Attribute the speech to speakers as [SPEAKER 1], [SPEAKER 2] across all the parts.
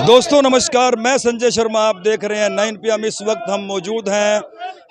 [SPEAKER 1] दोस्तों नमस्कार, मैं संजय शर्मा। आप देख रहे हैं 9 PM। इस वक्त हम मौजूद हैं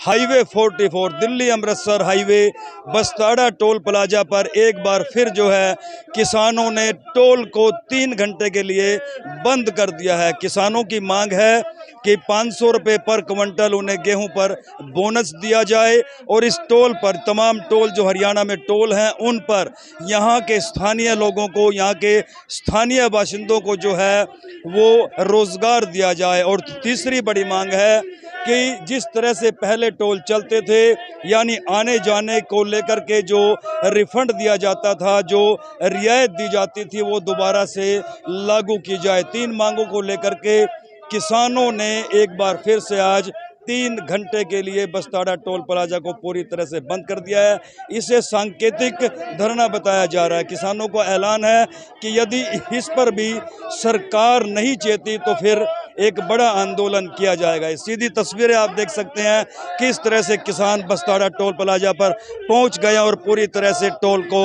[SPEAKER 1] highway 44 Delhi Amritsar highway Bastara toll plaza पर। एक बार फिर जो है किसानों ने टोल को 3 घंटे के लिए बंद कर दिया है। किसानों की मांग है कि 500 रुपये पर क्विंटल उन्हें गेहूं पर बोनस दिया जाए और इस टोल पर तमाम टोल जो हरियाणा में टोल हैं उन पर यहाँ के स्थानीय लोगों को, यहाँ के स्थानीय बाशिंदों को जो है वो रोज़गार दिया जाए। और तीसरी बड़ी मांग है कि जिस तरह से पहले टोल चलते थे, यानी आने जाने को लेकर के जो रिफंड दिया जाता था, जो रियायत दी जाती थी, वो दोबारा से लागू की जाए। 3 मांगों को लेकर के किसानों ने एक बार फिर से आज 3 घंटे के लिए बस्ताड़ा टोल प्लाजा को पूरी तरह से बंद कर दिया है। इसे सांकेतिक धरना बताया जा रहा है। किसानों को ऐलान है कि यदि इस पर भी सरकार नहीं चेती तो फिर एक बड़ा आंदोलन किया जाएगा। सीधी तस्वीरें आप देख सकते हैं किस तरह से किसान बस्ताड़ा टोल प्लाजा पर पहुंच गए और पूरी तरह से टोल को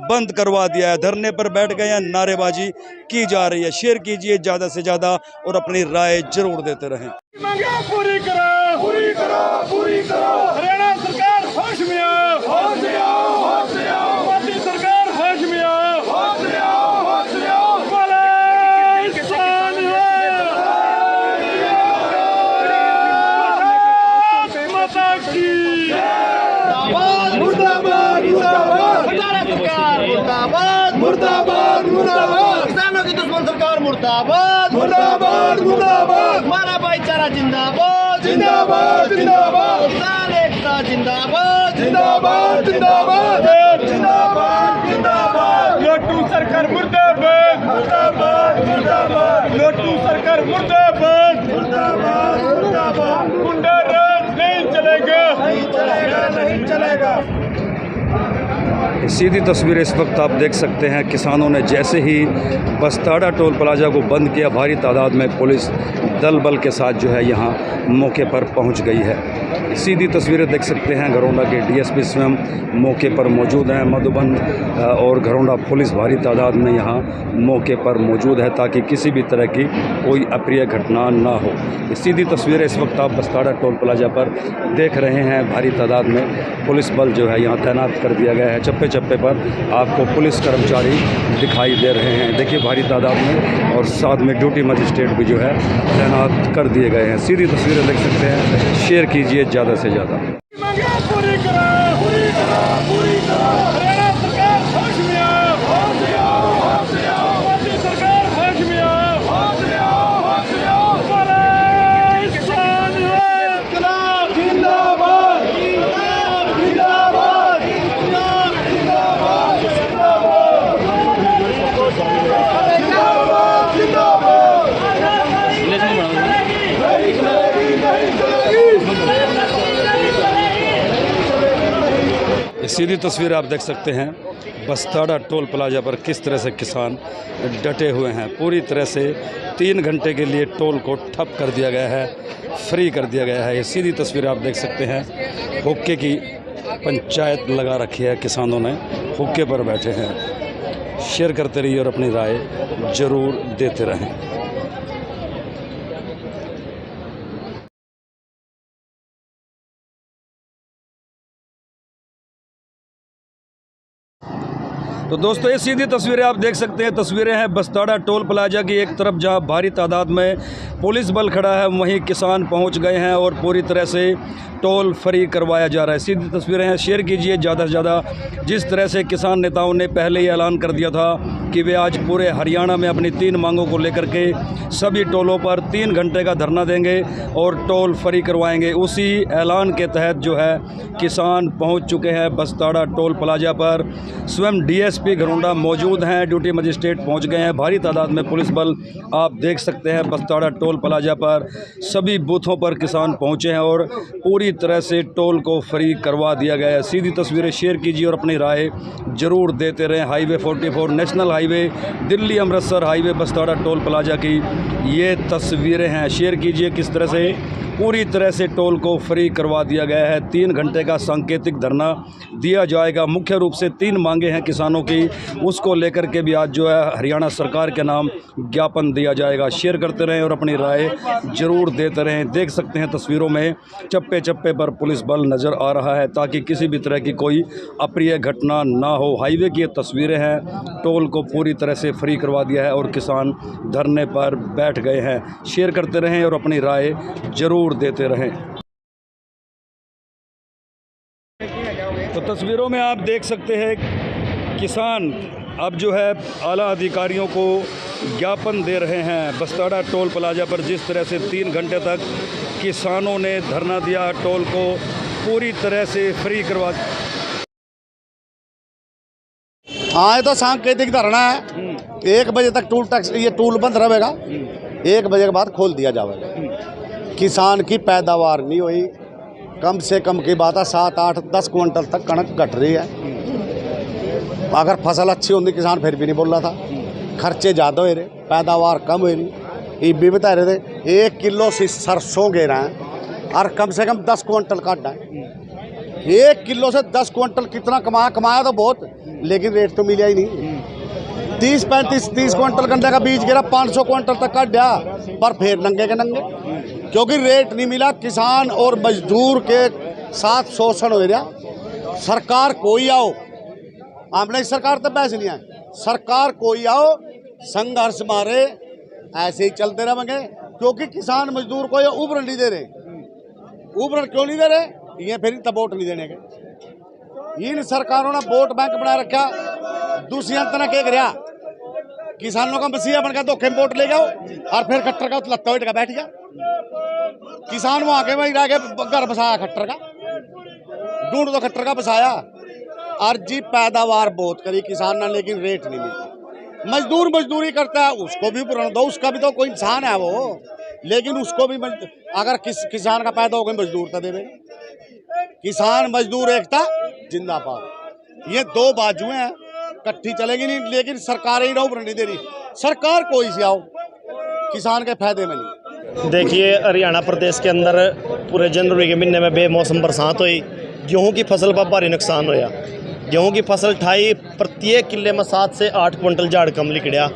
[SPEAKER 1] बंद करवा दिया है। धरने पर बैठ गए हैं, नारेबाजी की जा रही है। शेयर कीजिए ज़्यादा से ज़्यादा और अपनी राय जरूर देते रहें।
[SPEAKER 2] पूरी करो, पूरी करो, पूरी करो। हरियाणा सरकार होश में आओ, होश में आओ, होश में आओ। मोदी सरकार होश में आओ, होश में आओ, होश में आओ। बोले किसान माता की मुर्दाबाद, मुर्दाबाद, हरियाणा सरकार मुर्दाबाद, मुर्दाबाद, मुर्दाबाद। किसानों की दुश्मन सरकार मुर्दाबाद, मुर्दाबाद, मुर्दाबाद। हमारा भाईचारा जिंदाबाद, जिंदाबाद, जिंदाबाद। किसान एकता जिंदाबाद, जिंदाबाद, जिंदाबाद, जिंदाबाद, जिंदाबाद। लोटू सरकार मुर्दाबाद, मुर्दाबाद, मुर्दाबाद। लोटू सरकार मुर्दाबाद, मुर्दाबाद, मुर्दाबाद। गुंडा राज नहीं चलेगा, नहीं चलेगा, नहीं चलेगा।
[SPEAKER 1] सीधी तस्वीरें इस वक्त आप देख सकते हैं। किसानों ने जैसे ही बस्ताड़ा टोल प्लाजा को बंद किया, भारी तादाद में पुलिस दल बल के साथ जो है यहाँ मौके पर पहुँच गई है। सीधी तस्वीरें देख सकते हैं। घरौंडा के DSP स्वयं मौके पर मौजूद हैं। मधुबन और घरौंडा पुलिस भारी तादाद में यहाँ मौके पर मौजूद है ताकि किसी भी तरह की कोई अप्रिय घटना ना हो। सीधी तस्वीरें इस वक्त आप बस्ताड़ा टोल प्लाजा पर देख रहे हैं। भारी तादाद में पुलिस बल जो है यहाँ तैनात कर दिया गया है। चप्पे चप्पे पर आपको पुलिस कर्मचारी दिखाई दे रहे हैं। देखिए भारी तादाद में, और साथ में ड्यूटी मजिस्ट्रेट भी जो है तैनात कर दिए गए हैं। सीधी तस्वीरें देख सकते हैं। शेयर कीजिए ज़्यादा से ज़्यादा।
[SPEAKER 2] पूरी करो, पूरी करो, पूरी करो। हरियाणा सरकार होश में आओ, होश में आओ, होश में आओ। मोदी सरकार होश में आओ, होश में आओ, होश में आओ। बोले किसान इनकलाब जिंदाबाद, जिंदाबाद, जिंदाबाद, जिंदाबाद, जिंदाबाद, जिंदाबाद, जिंदाबाद।
[SPEAKER 1] सीधी तस्वीर आप देख सकते हैं। बस्ताड़ा टोल प्लाजा पर किस तरह से किसान डटे हुए हैं। पूरी तरह से 3 घंटे के लिए टोल को ठप कर दिया गया है, फ्री कर दिया गया है। ये सीधी तस्वीर आप देख सकते हैं। हुक्के की पंचायत लगा रखी है, किसानों ने हुक्के पर बैठे हैं। शेयर करते रहिए और अपनी राय ज़रूर देते रहें। तो दोस्तों ये सीधी तस्वीरें आप देख सकते हैं। तस्वीरें हैं बस्ताड़ा टोल प्लाजा की। एक तरफ जहां भारी तादाद में पुलिस बल खड़ा है, वहीं किसान पहुंच गए हैं और पूरी तरह से टोल फ्री करवाया जा रहा है। सीधी तस्वीरें हैं। शेयर कीजिए ज़्यादा से ज़्यादा। जिस तरह से किसान नेताओं ने पहले ही ऐलान कर दिया था कि वे आज पूरे हरियाणा में अपनी 3 मांगों को लेकर के सभी टोलों पर 3 घंटे का धरना देंगे और टोल फ्री करवाएंगे, उसी ऐलान के तहत जो है किसान पहुँच चुके हैं बस्ताड़ा टोल प्लाजा पर। स्वयं DSP घरौंडा मौजूद हैं, ड्यूटी मजिस्ट्रेट पहुंच गए हैं। भारी तादाद में पुलिस बल आप देख सकते हैं बस्ताड़ा टोल प्लाजा पर। सभी बूथों पर किसान पहुंचे हैं और पूरी तरह से टोल को फ्री करवा दिया गया है। सीधी तस्वीरें शेयर कीजिए और अपनी राय जरूर देते रहें। Highway 44 national highway Delhi Amritsar highway Bastara toll plaza की ये तस्वीरें हैं। शेयर कीजिए किस तरह से पूरी तरह से टोल को फ्री करवा दिया गया है। 3 घंटे का सांकेतिक धरना दिया जाएगा। मुख्य रूप से 3 मांगे हैं किसानों की, उसको लेकर के भी आज जो है हरियाणा सरकार के नाम ज्ञापन दिया जाएगा। शेयर करते रहें और अपनी राय ज़रूर देते रहें। देख सकते हैं तस्वीरों में चप्पे चप्पे पर पुलिस बल नज़र आ रहा है ताकि किसी भी तरह की कोई अप्रिय घटना ना हो। हाईवे की ये तस्वीरें हैं, टोल को पूरी तरह से फ्री करवा दिया है और किसान धरने पर बैठ गए हैं। शेयर करते रहें और अपनी राय ज़रूर देते रहें। तो तस्वीरों में आप देख सकते हैं किसान अब जो है आला अधिकारियों को ज्ञापन दे रहे हैं। बस्ताड़ा टोल प्लाजा पर जिस तरह से 3 घंटे तक किसानों ने धरना दिया, टोल को पूरी तरह से फ्री करवा।
[SPEAKER 3] हाँ, तो सांकेतिक धरना है। 1 बजे तक टूल टैक्स, ये टूल बंद रहेगा। 1 बजे के बाद खोल दिया जाएगा। किसान की पैदावार नहीं हुई, कम से कम की बात है 7, 8, 10 क्विंटल तक कणक घट रही है। अगर फसल अच्छी होती किसान फिर भी नहीं बोल रहा था। खर्चे ज़्यादा हो रहे, पैदावार कम हो रही। ये भी बता रहे थे 1 किलो से सरसों गे रहे हैं और कम से कम 10 क्विंटल काट है। 1 किलो से 10 क्विंटल कितना कमाया तो बहुत, लेकिन रेट तो मिला ही नहीं। 30 क्विंटल गन्ने का बीज गिरा, 500 क्विंटल तक काट दिया, पर फिर नंगे के नंगे, क्योंकि रेट नहीं मिला। किसान और मजदूर के साथ शोषण हो रहा। सरकार कोई आओ, हमने सरकार तो पैसे नहीं आए, सरकार कोई आओ, संघर्ष मारे, ऐसे ही चलते रहेंगे। क्योंकि किसान मजदूर को ये उभर नहीं दे रहे। उभर क्यों नहीं दे रहे? ये फिर तब वोट नहीं देने के। इन सरकारों ने वोट बैंक बना रखा। दूसरी अंतना क्या कर किसानों का मसीहा बनकर धोखे में वोट ले जाओ और फिर खट्टर का लत्ता उठ का बैठ गया। किसान वहां के वहीं रह गए, घर बसाया खट्टर का, ढूंढ दो खट्टर का बसाया। अर्जी पैदावार बहुत करी किसान ने, लेकिन रेट नहीं मिलता। मजदूर मजदूरी करता है, उसको भी पूरा दो, उसका भी तो कोई इंसान है वो, लेकिन उसको भी अगर किसान का पैदा हो गई मजदूर तो देवे। किसान मजदूर एकता जिंदाबाद। ये 2 बाजुएं हैं, इकट्ठी चलेगी नहीं। लेकिन सरकार ही उभर नहीं दे रही। सरकार कोई सी आओ, किसान के फायदे में नहीं।
[SPEAKER 4] देखिए, हरियाणा प्रदेश के अंदर पूरे जनवरी के महीने में बेमौसम बरसात हुई, गेहूं की फसल पर भारी नुकसान होया। गेहूं की फसल ठाई, प्रत्येक किले में 7 से 8 क्विंटल झाड़ कम लिखड़ा।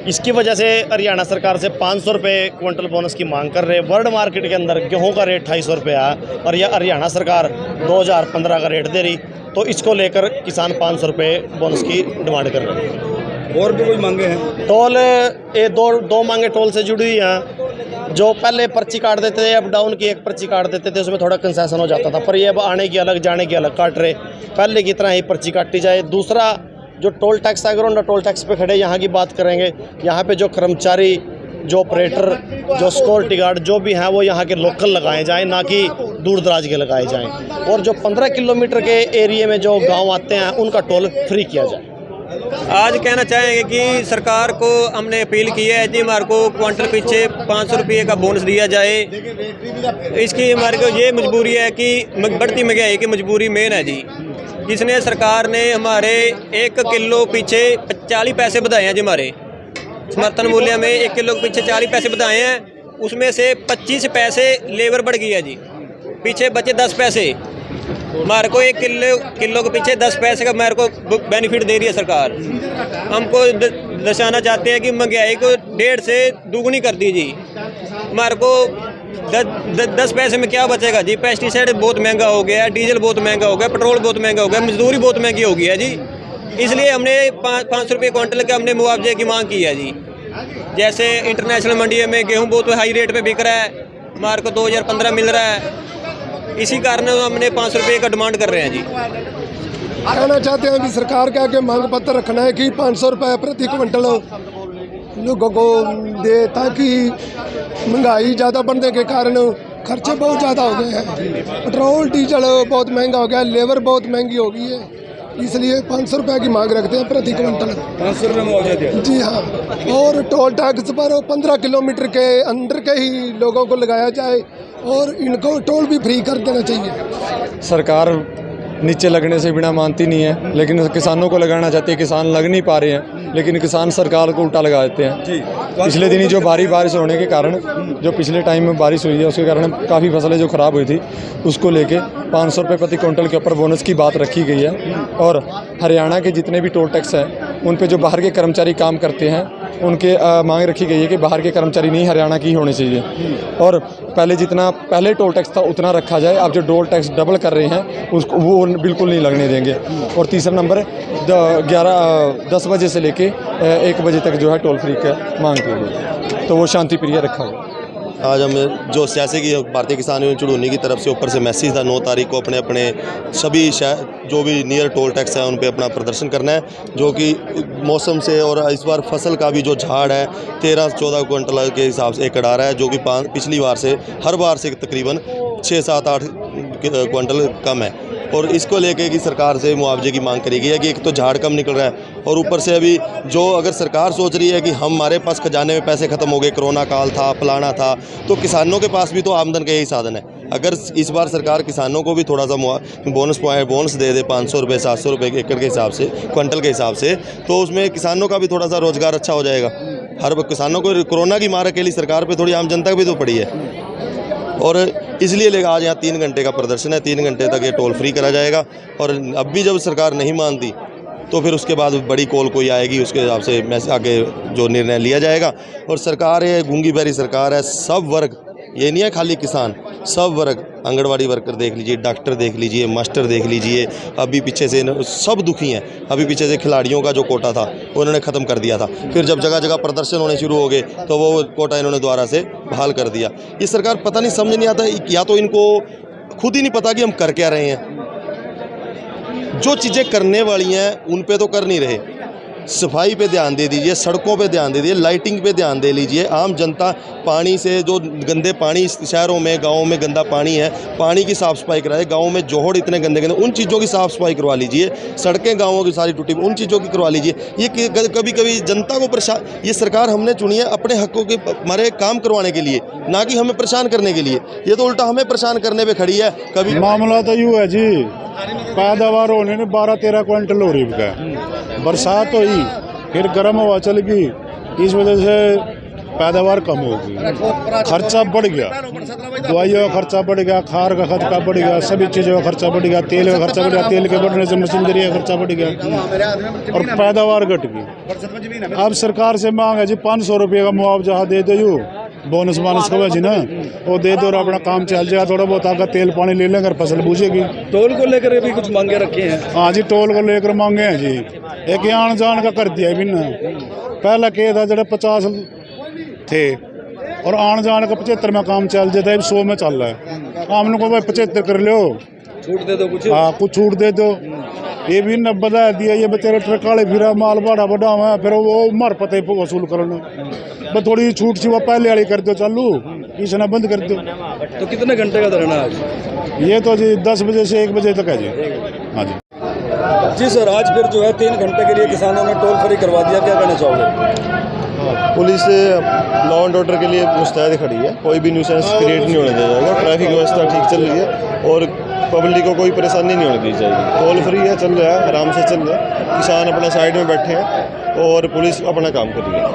[SPEAKER 4] इसकी वजह से हरियाणा सरकार से 500 रुपये क्विंटल बोनस की मांग कर रहे। वर्ल्ड मार्केट के अंदर गेहूं का रेट 250 रुपये है और यह हरियाणा सरकार 2015 का रेट दे रही, तो इसको लेकर किसान 500 रुपये बोनस की डिमांड कर रहे हैं।
[SPEAKER 1] और भी कोई मांगे हैं?
[SPEAKER 4] टोल, ये दो मांगे टोल से जुड़ी हुई हैं। जो पहले पर्ची काट देते थे, अप डाउन की एक पर्ची काट देते थे, उसमें थोड़ा कंसेशन हो जाता था, पर ये अब आने की अलग जाने की अलग काट रहे। पहले की तरह ही पर्ची काटी जाए। दूसरा, जो टोल टैक्स है, अगर टोल टैक्स पे खड़े, यहाँ की बात करेंगे, यहाँ पे जो कर्मचारी, जो ऑपरेटर, जो सिक्योरिटी गार्ड जो भी हैं, वो यहाँ के लोकल लगाए जाएं, ना कि दूर दराज के लगाए जाएं। और जो 15 किलोमीटर के एरिए में जो गांव आते हैं, उनका टोल फ्री किया जाए।
[SPEAKER 5] आज कहना चाहेंगे कि सरकार को हमने अपील की है कि हमारे को क्विंटल पीछे 500 रुपये का बोनस दिया जाए। इसकी हमारे को ये मजबूरी है कि बढ़ती महंगाई की मजबूरी मेन है जी। इसने सरकार ने हमारे 1 किलो पीछे 40 पैसे बढ़ाए हैं जी। हमारे समर्थन मूल्य में 1 किलो पीछे 40 पैसे बढ़ाए हैं, उसमें से 25 पैसे लेबर बढ़ गई है जी। पीछे बचे 10 पैसे। हमारे को 1 किलो के पीछे 10 पैसे का हमारे को बेनिफिट दे रही है सरकार। हमको दर्शाना चाहते हैं कि महंगाई को 1.5 से दुगुनी कर दीजिए। हमारे को 10 पैसे में क्या बचेगा जी? पेस्टिसाइड बहुत महंगा हो गया है, डीजल बहुत महंगा हो गया, पेट्रोल बहुत महंगा हो गया, मजदूरी बहुत महंगी हो गई है जी। इसलिए हमने 500 रुपये क्विंटल के हमने मुआवजे की मांग की है जी। जैसे इंटरनेशनल मंडी में गेहूँ बहुत हाई रेट पे बिक रहा है, हमारे को 2015 मिल रहा है, इसी कारण हमने 500 रुपये का डिमांड कर रहे हैं जी।
[SPEAKER 6] कहना चाहते हैं कि सरकार के आगे मांग पत्र रखना है कि 500 रुपये प्रति क्विंटल लोगों को दे, ताकि महंगाई ज़्यादा बढ़ने के कारण खर्चे बहुत ज़्यादा हो गए हैं। पेट्रोल डीजल बहुत महंगा हो गया, लेबर बहुत महंगी हो गई है, इसलिए 500 रुपये की मांग रखते हैं प्रति क्विंटल।
[SPEAKER 1] 500 रुपये मुआवजा दिया
[SPEAKER 6] जी हाँ, और टोल टैक्स पर 15 किलोमीटर के अंदर के ही लोगों को लगाया जाए और इनको टोल भी फ्री कर देना चाहिए।
[SPEAKER 4] सरकार
[SPEAKER 7] नीचे लगने से बिना मानती नहीं है, लेकिन किसानों को लगाना चाहती है, किसान लग नहीं पा रहे हैं, लेकिन किसान सरकार को उल्टा लगा देते हैं। पिछले दिनी जो भारी बारिश होने के कारण, जो पिछले टाइम में बारिश हुई है उसके कारण काफ़ी फसलें जो ख़राब हुई थी, उसको लेके 500 रुपये प्रति क्विंटल के ऊपर बोनस की बात रखी गई है। और हरियाणा के जितने भी टोल टैक्स हैं उन पे जो बाहर के कर्मचारी काम करते हैं उनके मांग रखी गई है कि बाहर के कर्मचारी नहीं हरियाणा की होने चाहिए, और पहले जितना पहले टोल टैक्स था उतना रखा जाए। अब जो टोल टैक्स डबल कर रहे हैं उसको वो बिल्कुल नहीं लगने देंगे। और तीसरा नंबर 10 बजे से लेके 1 बजे तक जो है टोल फ्री का मांग की गई, तो वो शांति प्रिय रखा गया।
[SPEAKER 8] आज हम जो सियासी की भारतीय किसान यूनियन चुड़ूनी की तरफ से ऊपर से मैसेज था 9 तारीख को अपने अपने सभी जो भी नियर टोल टैक्स है उन पे अपना प्रदर्शन करना है, जो कि मौसम से और इस बार फसल का भी जो झाड़ है 13-14 क्विंटल के हिसाब से एकड़ आ रहा है, जो कि पिछली बार से हर बार से तकरीबन 6-7-8 क्विंटल कम है। और इसको लेके कि सरकार से मुआवजे की मांग करी गई है कि एक तो झाड़ कम निकल रहा है, और ऊपर से अभी जो अगर सरकार सोच रही है कि हमारे पास खजाने में पैसे ख़त्म हो गए, कोरोना काल था, फलाना था, तो किसानों के पास भी तो आमदन का यही साधन है। अगर इस बार सरकार किसानों को भी थोड़ा सा बोनस दे दे 500 रुपये 700 रुपये के एकड़ के हिसाब से, क्विंटल के हिसाब से, तो उसमें किसानों का भी थोड़ा सा रोज़गार अच्छा हो जाएगा। हर किसानों को कोरोना की मार अकेली सरकार पर थोड़ी आम जनता भी तो पड़ी है, और इसलिए लेगा आज यहाँ 3 घंटे का प्रदर्शन है। 3 घंटे तक ये टोल फ्री करा जाएगा, और अब भी जब सरकार नहीं मानती तो फिर उसके बाद बड़ी कॉल कोई आएगी, उसके हिसाब से आगे जो निर्णय लिया जाएगा। और सरकार है गूंगी बहरी सरकार है, सब वर्ग, ये नहीं है खाली किसान, सब वर्ग, आंगनवाड़ी वर्कर देख लीजिए, डॉक्टर देख लीजिए, मास्टर देख लीजिए, अभी पीछे से सब दुखी हैं। अभी पीछे से खिलाड़ियों का जो कोटा था उन्होंने ख़त्म कर दिया था, फिर जब जगह जगह प्रदर्शन होने शुरू हो गए तो वो कोटा इन्होंने दोबारा से बहाल कर दिया। ये सरकार पता नहीं, समझ नहीं आता, या तो इनको खुद ही नहीं पता कि हम कर क्या रहे हैं। जो चीज़ें करने वाली हैं उन पे तो कर नहीं रहे। सफाई पे ध्यान दे दीजिए, सड़कों पे ध्यान दे दीजिए, लाइटिंग पे ध्यान दे लीजिए। आम जनता पानी से जो गंदे पानी शहरों में, गाँव में गंदा पानी है, पानी की साफ़ सफाई कराए। गाँव में जोहड़ इतने गंदे गंदे, उन चीज़ों की साफ़ सफाई करवा लीजिए। सड़कें गाँवों की सारी टूटी, उन चीज़ों की करवा लीजिए। ये कभी कभी जनता को परेशान, ये सरकार हमने चुनी है अपने हकों के हमारे काम करवाने के लिए, ना कि हमें परेशान करने के लिए। ये तो उल्टा हमें परेशान करने पर खड़ी है। कभी
[SPEAKER 9] मामला तो यूँ है जी, पैदावार होने में 12-13 क्विंटल हो रही है, बरसात हुई, फिर गर्म हवा चल गई, इस वजह से पैदावार कम हो गई, खर्चा बढ़ गया, दवाइयों का खर्चा बढ़ गया, खार का खर्चा बढ़ गया, सभी चीज़ों का खर्चा बढ़ गया, तेल का खर्चा बढ़ गया, तेल के बढ़ने से मशीनरी का खर्चा बढ़ गया और पैदावार घट गई। अब सरकार से मांग है जी 500 रुपये का मुआवजा दे दो, यू बोनस का जी ना, वो दे दो और अपना काम चल जाएगा। थोड़ा बहुत आकर तेल पानी ले लेंगे, फसल बूझेगी।
[SPEAKER 1] टोल को लेकर भी कुछ मांगे रखे हैं?
[SPEAKER 9] हाँ जी, टोल को लेकर मांगे हैं जी। एक आन जान का कर दिया है बिना, पहला क्या था जरा 50 थे और आन जान का 75 में काम चल जाता है, 100 में चल रहा है। हम लोग को भाई 75 कर लो,
[SPEAKER 1] छूट दे दो कुछ।
[SPEAKER 9] हाँ, कुछ छूट दे दो। ये भी न बता दिया, ये बेचारे ट्रक वाले फिर माल भाड़ा बढ़ा हुआ है, फिर वो मर पते वसूल करना, बस थोड़ी छूट सी वो पहले वाली कर दो चालू, इसने बंद कर दो।
[SPEAKER 1] तो कितने घंटे का धरना आज?
[SPEAKER 9] ये तो जी 10 बजे से 1 बजे तक है जी। हाँ जी
[SPEAKER 1] जी सर, आज फिर जो है 3 घंटे के लिए किसानों ने टोल फ्री करवा दिया, क्या कहना चाहोगे?
[SPEAKER 8] पुलिस लॉ एंड ऑर्डर के लिए मुस्तैद खड़ी है, कोई भी न्यूसेंस क्रिएट नहीं होने दिया जाएगा। ट्रैफिक व्यवस्था ठीक चल रही है और पब्लिक को कोई परेशानी नहीं होने दी जाएगी। टोल फ्री है, चल रहा है, आराम से चल रहा है, किसान अपना साइड में बैठे हैं और पुलिस अपना काम कर रही है।